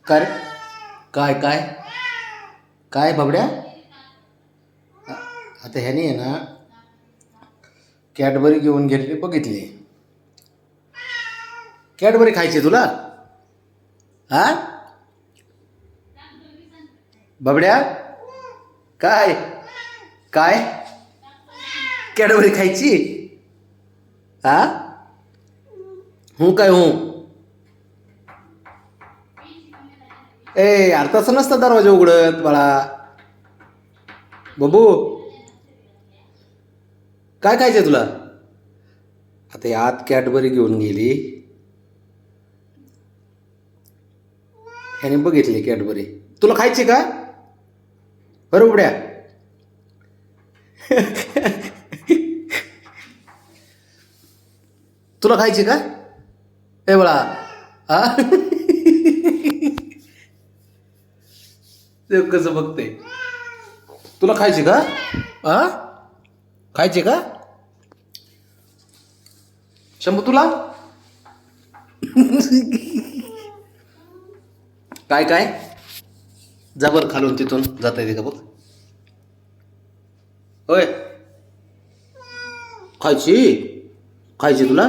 काय रे? काय काय काय बाबड्या? आता ह्याने आहे ना कॅडबरी घेऊन गेलेली बघितली. कॅडबरी खायची तुला? हा बाबड्या? काय काय कॅडबरी खायची? हा हूं काय हूं? ए यार तसं नसतं दरवाजा उघडत बाळा. बबू काय खायचंय तुला? आता ही आत कॅडबरी घेऊन गेली, ह्याने बघितली कॅडबरी. तुला खायची का? बरं उघड्या. तुला खायची का ए बाळा? हा ते कसं बघते. तुला खायची का? हा खायची का शंभू तुला? काय काय जबर खालून तिथून जाता येते का बघ. होय खायची? खायची तुला?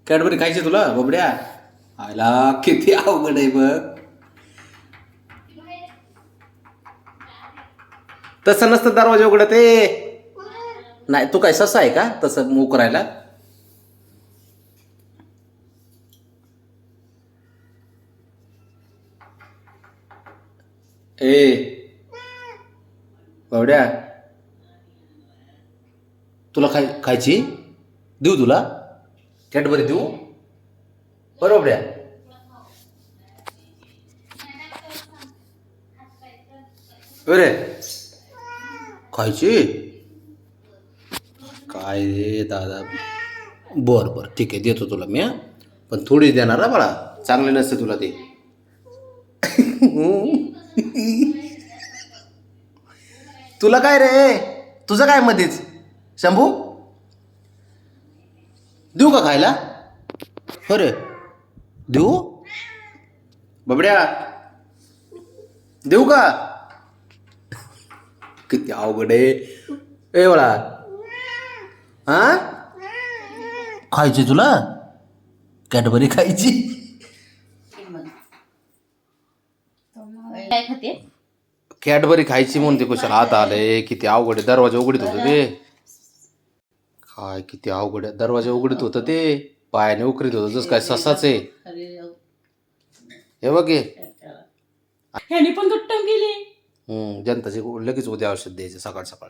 कॅडबरी खायची तुला बाबड्या? आयला किती अवघड आहे बघ. तसं नसतं दरवाजा उघडत आहे. नाही तू काय ससा आहे का तसं मूक करायला? ए बावड्या तुला खायची? देऊ तुला कॅडबरी देऊ? बरं बावड्या. अरे खायची? काय रे दादा. बरं बरं ठीक आहे देतो तुला मी. पण थोडीच देणार हा बाळा, चांगले नसते तुला ते. तुला काय रे? तुझं काय मध्येच शंभू? देऊ का खायला? अरे देऊ बाबड्या? देऊ का? किती अवघड आहे ए बाळा. हा खायची तुला कॅडबरी खायची? काय खाते? कॅडबरी खायची म्हणते कशाला आत आलंय. किती अवघड आहे. दरवाजा उघडीत होतं ते. काय किती अवघड आहे. दरवाजा उघडीत होतं ते, पायाने उकरीत होतं जसं काय ससाच आहे. हे बघ हे. ह्यानी पण दुट्टम गेली. जनताची लगेच उद्या औषध द्यायचं सकाळ सकाळ.